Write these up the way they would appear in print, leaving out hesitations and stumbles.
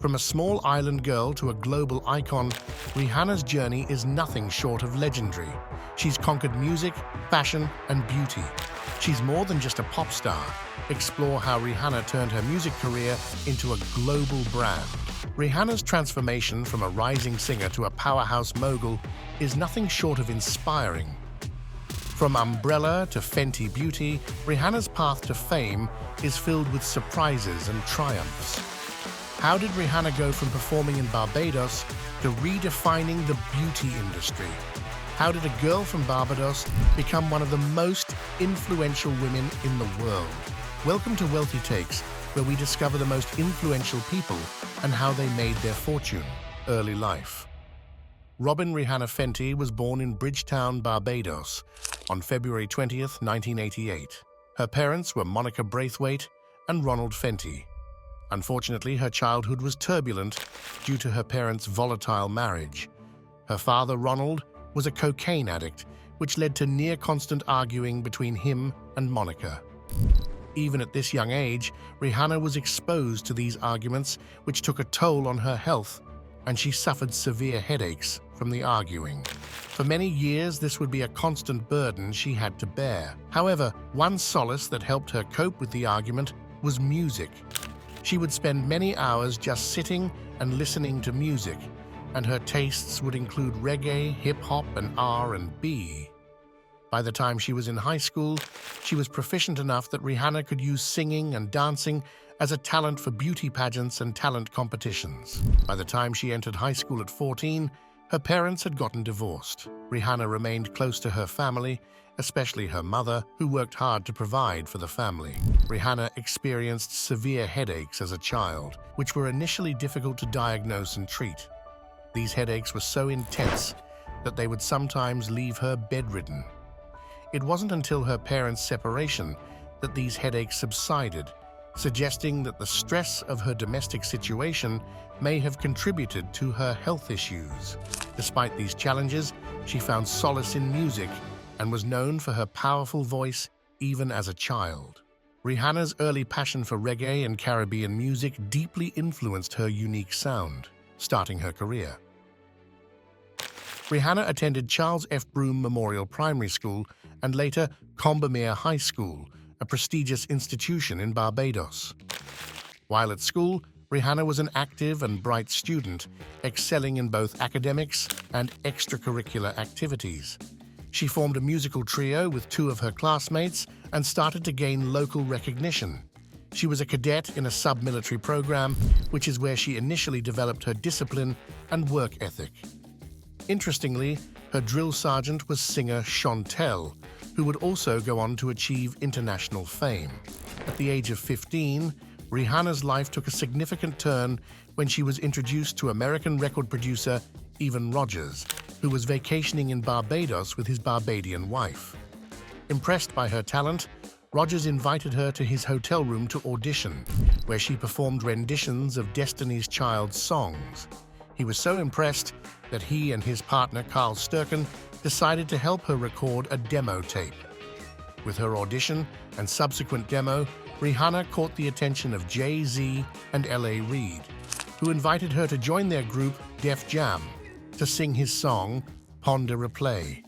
From a small island girl to a global icon, Rihanna's journey is nothing short of legendary. She's conquered music, fashion, and beauty. She's more than just a pop star. Explore how Rihanna turned her music career into a global brand. Rihanna's transformation from a rising singer to a powerhouse mogul is nothing short of inspiring. From Umbrella to Fenty Beauty, Rihanna's path to fame is filled with surprises and triumphs. How did Rihanna go from performing in Barbados to redefining the beauty industry? How did a girl from Barbados become one of the most influential women in the world? Welcome to Wealthy Takes, where we discover the most influential people and how they made their fortune. Early life. Robin Rihanna Fenty was born in Bridgetown, Barbados, on February 20th, 1988. Her parents were Monica Braithwaite and Ronald Fenty. Unfortunately, her childhood was turbulent due to her parents' volatile marriage. Her father, Ronald, was a cocaine addict, which led to near-constant arguing between him and Monica. Even at this young age, Rihanna was exposed to these arguments, which took a toll on her health, and she suffered severe headaches from the arguing. For many years, this would be a constant burden she had to bear. However, one solace that helped her cope with the argument was music. She would spend many hours just sitting and listening to music, and her tastes would include reggae, hip-hop, and R&B. By the time she was in high school, she was proficient enough that Rihanna could use singing and dancing as a talent for beauty pageants and talent competitions. By the time she entered high school at 14, her parents had gotten divorced. Rihanna remained close to her family, especially her mother, who worked hard to provide for the family. Rihanna experienced severe headaches as a child, which were initially difficult to diagnose and treat. These headaches were so intense that they would sometimes leave her bedridden. It wasn't until her parents' separation that these headaches subsided, suggesting that the stress of her domestic situation may have contributed to her health issues. Despite these challenges, she found solace in music and was known for her powerful voice even as a child. Rihanna's early passion for reggae and Caribbean music deeply influenced her unique sound, starting her career. Rihanna attended Charles F. Broome Memorial Primary School and later Combermere High School, a prestigious institution in Barbados. While at school, Rihanna was an active and bright student, excelling in both academics and extracurricular activities. She formed a musical trio with two of her classmates and started to gain local recognition. She was a cadet in a sub-military program, which is where she initially developed her discipline and work ethic. Interestingly, her drill sergeant was singer Chantel, who would also go on to achieve international fame. At the age of 15, Rihanna's life took a significant turn when she was introduced to American record producer Evan Rogers, who was vacationing in Barbados with his Barbadian wife. Impressed by her talent, Rogers invited her to his hotel room to audition, where she performed renditions of Destiny's Child's songs. He was so impressed that he and his partner Carl Sturken decided to help her record a demo tape. With her audition and subsequent demo, Rihanna caught the attention of Jay-Z and L.A. Reid, who invited her to join their group Def Jam to sing his song, Pon de Replay.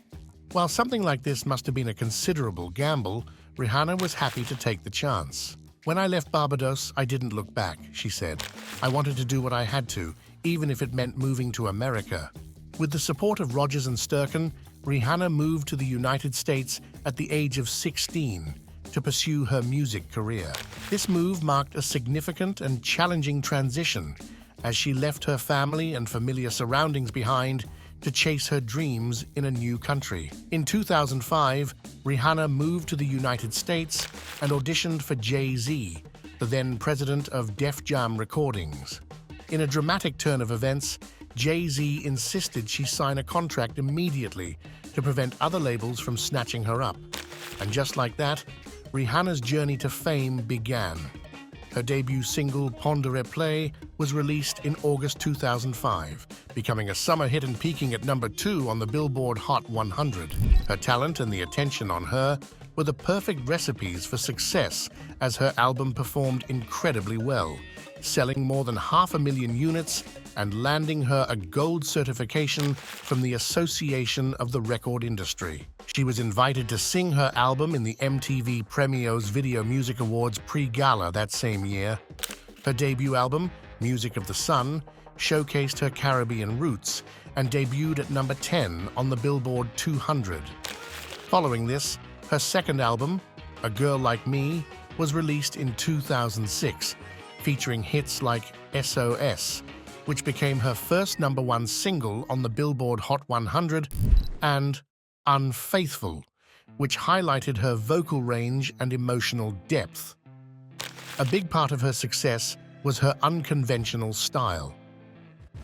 While something like this must have been a considerable gamble, Rihanna was happy to take the chance. "When I left Barbados, I didn't look back," she said. "I wanted to do what I had to, even if it meant moving to America." With the support of Rogers and Sturken, Rihanna moved to the United States at the age of 16 to pursue her music career. This move marked a significant and challenging transition as she left her family and familiar surroundings behind to chase her dreams in a new country. In 2005, Rihanna moved to the United States and auditioned for Jay-Z, the then president of Def Jam Recordings. In a dramatic turn of events, Jay-Z insisted she sign a contract immediately to prevent other labels from snatching her up. And just like that, Rihanna's journey to fame began. Her debut single, Pon de Replay, was released in August 2005, becoming a summer hit and peaking at number 2 on the Billboard Hot 100. Her talent and the attention on her were the perfect recipes for success as her album performed incredibly well, selling more than 500,000 units and landing her a gold certification from the Association of the Record Industry. She was invited to sing her album in the MTV Premios Video Music Awards pre-gala that same year. Her debut album, Music of the Sun, showcased her Caribbean roots and debuted at number 10 on the Billboard 200. Following this, her second album, A Girl Like Me, was released in 2006, featuring hits like SOS, which became her first #1 single on the Billboard Hot 100, and Unfaithful, which highlighted her vocal range and emotional depth. A big part of her success was her unconventional style.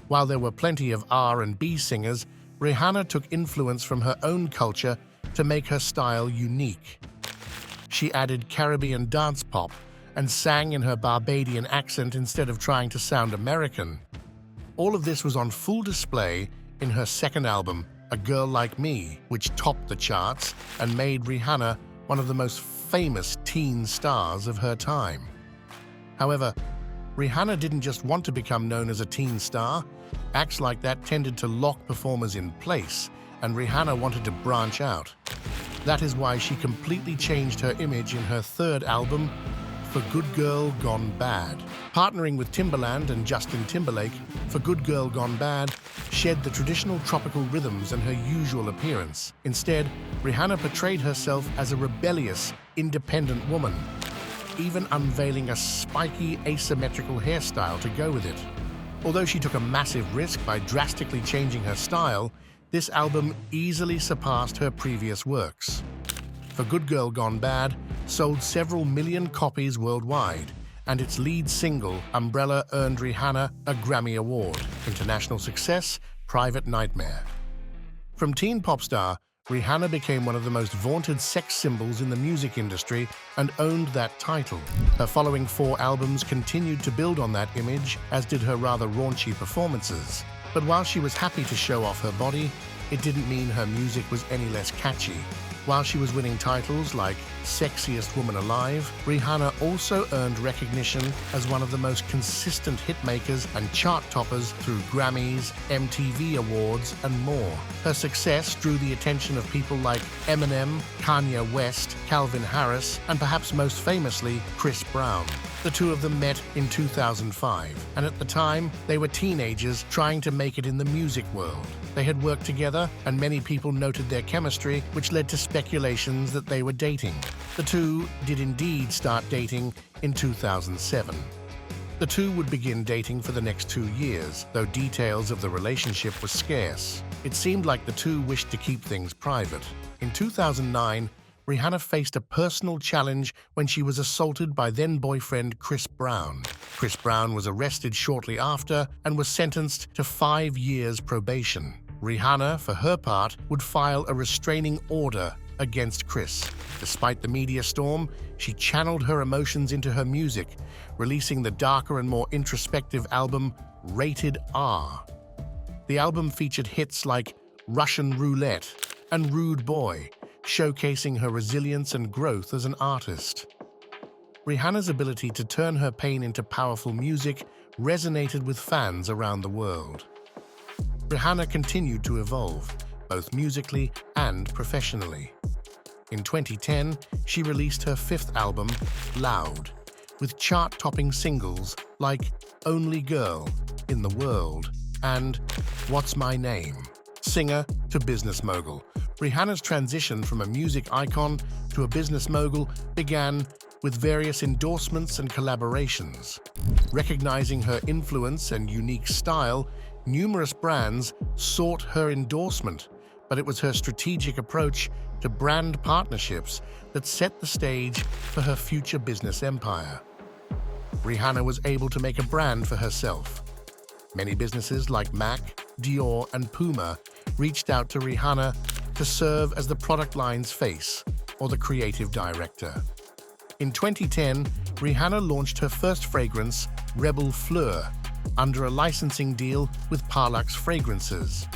While there were plenty of R&B singers, Rihanna took influence from her own culture to make her style unique. She added Caribbean dance pop and sang in her Barbadian accent instead of trying to sound American. All of this was on full display in her second album, A Girl Like Me, which topped the charts and made Rihanna one of the most famous teen stars of her time. However, Rihanna didn't just want to become known as a teen star. Acts like that tended to lock performers in place, and Rihanna wanted to branch out. That is why she completely changed her image in her third album, For Good Girl Gone Bad. Partnering with Timbaland and Justin Timberlake, For Good Girl Gone Bad shed the traditional tropical rhythms and her usual appearance. Instead, Rihanna portrayed herself as a rebellious, independent woman, even unveiling a spiky, asymmetrical hairstyle to go with it. Although she took a massive risk by drastically changing her style, this album easily surpassed her previous works. For Good Girl Gone Bad sold several million copies worldwide, and its lead single, Umbrella, earned Rihanna a Grammy Award. International success, Private Nightmare. From teen pop star, Rihanna became one of the most vaunted sex symbols in the music industry and owned that title. Her following 4 albums continued to build on that image, as did her rather raunchy performances. But while she was happy to show off her body, it didn't mean her music was any less catchy. While she was winning titles like Sexiest Woman Alive, Rihanna also earned recognition as one of the most consistent hitmakers and chart toppers through Grammys, MTV Awards, and more. Her success drew the attention of people like Eminem, Kanye West, Calvin Harris, and perhaps most famously, Chris Brown. The two of them met in 2005, and at the time, they were teenagers trying to make it in the music world. They had worked together, and many people noted their chemistry, which led to speculations that they were dating. The two did indeed start dating in 2007. The two would begin dating for the next 2 years, though details of the relationship were scarce. It seemed like the two wished to keep things private. In 2009, Rihanna faced a personal challenge when she was assaulted by then-boyfriend Chris Brown. Chris Brown was arrested shortly after and was sentenced to 5 years probation. Rihanna, for her part, would file a restraining order against Chris. Despite the media storm, she channeled her emotions into her music, releasing the darker and more introspective album Rated R. The album featured hits like Russian Roulette and Rude Boy, showcasing her resilience and growth as an artist. Rihanna's ability to turn her pain into powerful music resonated with fans around the world. Rihanna continued to evolve, both musically and professionally. In 2010, she released her 5th album, Loud, with chart-topping singles like Only Girl in the World and What's My Name. Singer to business mogul, Rihanna's transition from a music icon to a business mogul began with various endorsements and collaborations. Recognizing her influence and unique style, numerous brands sought her endorsement, but it was her strategic approach to brand partnerships that set the stage for her future business empire. Rihanna was able to make a brand for herself. Many businesses like MAC, Dior, and Puma reached out to Rihanna to serve as the product line's face or the creative director. In 2010, Rihanna launched her first fragrance, Rebel Fleur, under a licensing deal with Parlux Fragrances.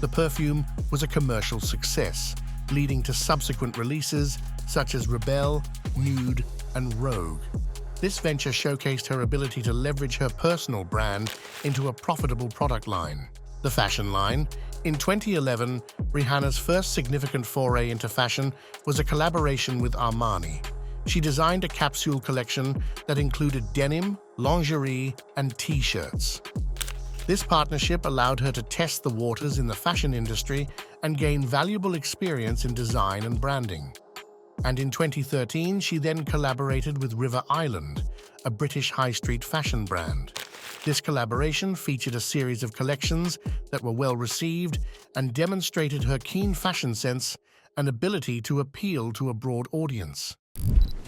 The perfume was a commercial success, leading to subsequent releases such as Rebel, Nude, and Rogue. This venture showcased her ability to leverage her personal brand into a profitable product line. The fashion line. In 2011, Rihanna's first significant foray into fashion was a collaboration with Armani. She designed a capsule collection that included denim, lingerie, and t-shirts. This partnership allowed her to test the waters in the fashion industry and gain valuable experience in design and branding. And in 2013, she then collaborated with River Island, a British high street fashion brand. This collaboration featured a series of collections that were well received and demonstrated her keen fashion sense and ability to appeal to a broad audience.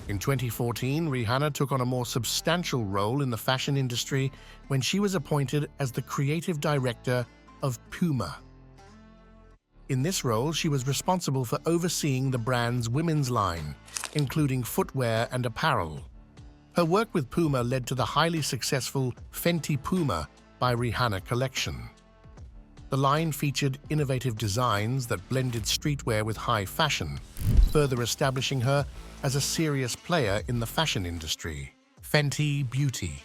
In 2014, Rihanna took on a more substantial role in the fashion industry when she was appointed as the creative director of Puma. In this role, she was responsible for overseeing the brand's women's line, including footwear and apparel. Her work with Puma led to the highly successful Fenty Puma by Rihanna collection. The line featured innovative designs that blended streetwear with high fashion, further establishing her as a serious player in the fashion industry. Fenty Beauty.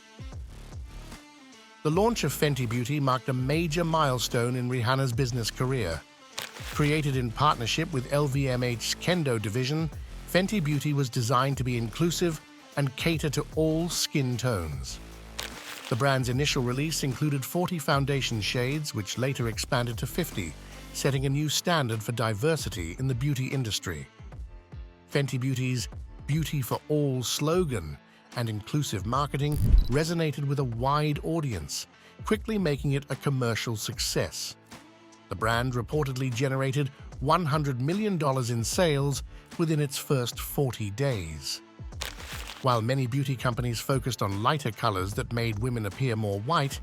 The launch of Fenty Beauty marked a major milestone in Rihanna's business career. Created in partnership with LVMH's Kendo division, Fenty Beauty was designed to be inclusive and cater to all skin tones. The brand's initial release included 40 foundation shades, which later expanded to 50, setting a new standard for diversity in the beauty industry. Fenty Beauty's Beauty for All slogan and inclusive marketing resonated with a wide audience, quickly making it a commercial success. The brand reportedly generated $100 million in sales within its first 40 days. While many beauty companies focused on lighter colors that made women appear more white,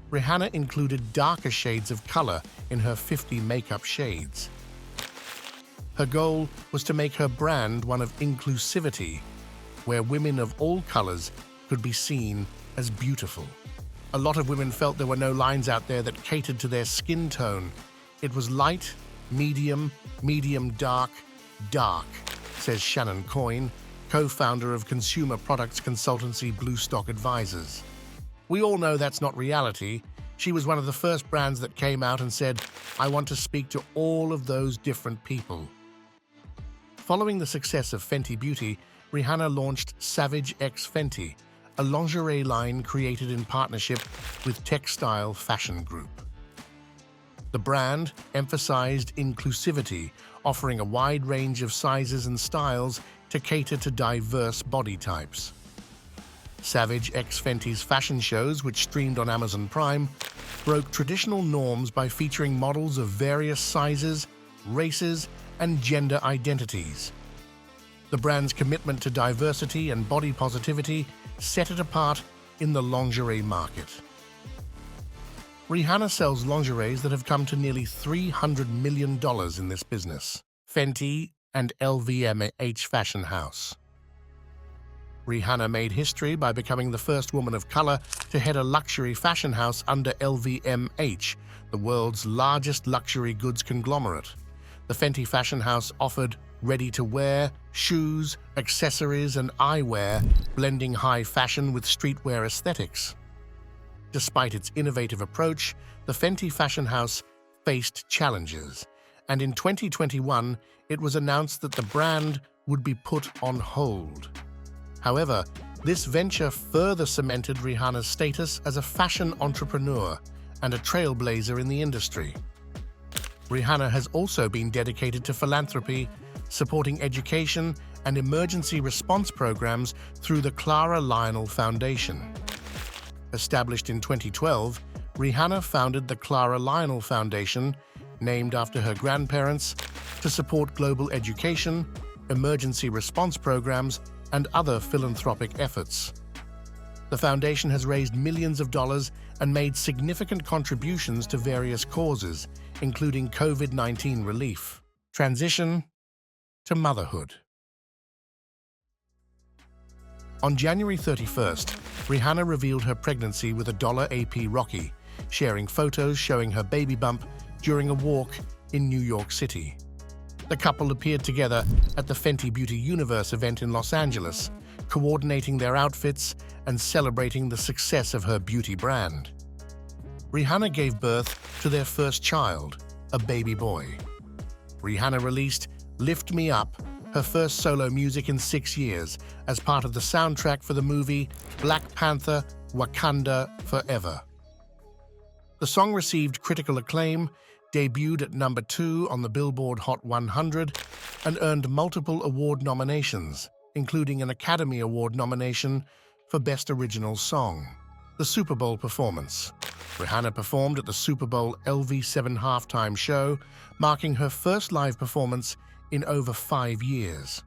Rihanna included darker shades of color in her 50 makeup shades. Her goal was to make her brand one of inclusivity, where women of all colors could be seen as beautiful. A lot of women felt there were no lines out there that catered to their skin tone. It was light, medium, dark, says Shannon Coyne, co-founder of consumer products consultancy Bluestock Advisors. We all know that's not reality. She was one of the first brands that came out and said, "I want to speak to all of those different people." Following the success of Fenty Beauty, Rihanna launched Savage X Fenty, a lingerie line created in partnership with Textile Fashion Group. The brand emphasized inclusivity, offering a wide range of sizes and styles to cater to diverse body types. Savage X Fenty's fashion shows, which streamed on Amazon Prime, broke traditional norms by featuring models of various sizes, races, and gender identities. The brand's commitment to diversity and body positivity set it apart in the lingerie market. Rihanna sells lingeries that have come to nearly $300 million in this business. Fenty and LVMH Fashion House. Rihanna made history by becoming the first woman of color to head a luxury fashion house under LVMH, the world's largest luxury goods conglomerate. The Fenty Fashion House offered ready-to-wear, shoes, accessories, and eyewear, blending high fashion with streetwear aesthetics. Despite its innovative approach, the Fenty Fashion House faced challenges, and in 2021, it was announced that the brand would be put on hold. However, this venture further cemented Rihanna's status as a fashion entrepreneur and a trailblazer in the industry. Rihanna has also been dedicated to philanthropy, supporting education and emergency response programs through the Clara Lionel Foundation. Established in 2012, Rihanna founded the Clara Lionel Foundation, named after her grandparents, to support global education, emergency response programs, and other philanthropic efforts. The foundation has raised millions of dollars and made significant contributions to various causes, including COVID-19 relief. Transition to motherhood. On January 31st, Rihanna revealed her pregnancy with a $AP Rocky, sharing photos showing her baby bump during a walk in New York City. The couple appeared together at the Fenty Beauty Universe event in Los Angeles, coordinating their outfits and celebrating the success of her beauty brand. Rihanna gave birth to their first child, a baby boy. Rihanna released Lift Me Up, her first solo music in 6 years, as part of the soundtrack for the movie Black Panther: Wakanda Forever. The song received critical acclaim, debuted at number 2 on the Billboard Hot 100, and earned multiple award nominations, including an Academy Award nomination for Best Original Song. The Super Bowl performance. Rihanna performed at the Super Bowl LV7 halftime show, marking her first live performance in over 5 years.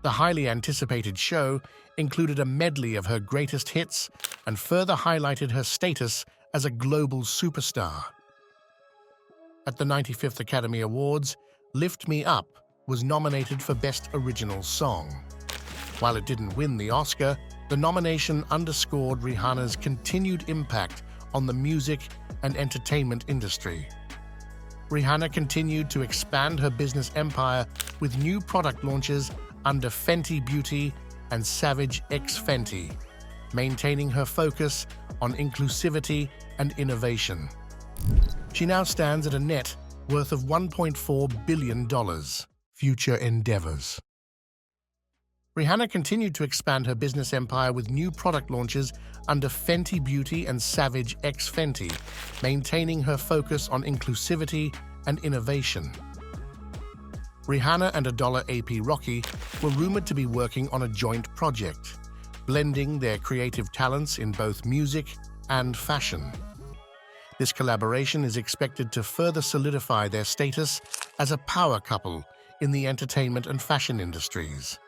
The highly anticipated show included a medley of her greatest hits and further highlighted her status as a global superstar. At the 95th Academy Awards, Lift Me Up was nominated for Best Original Song. While it didn't win the Oscar, the nomination underscored Rihanna's continued impact on the music and entertainment industry. Rihanna continued to expand her business empire with new product launches under Fenty Beauty and Savage X Fenty, maintaining her focus on inclusivity and innovation. She now stands at a net worth of $1.4 billion. Future endeavors. Rihanna continued to expand her business empire with new product launches under Fenty Beauty and Savage X Fenty, maintaining her focus on inclusivity and innovation. Rihanna and A$AP Rocky were rumored to be working on a joint project, blending their creative talents in both music and fashion. This collaboration is expected to further solidify their status as a power couple in the entertainment and fashion industries.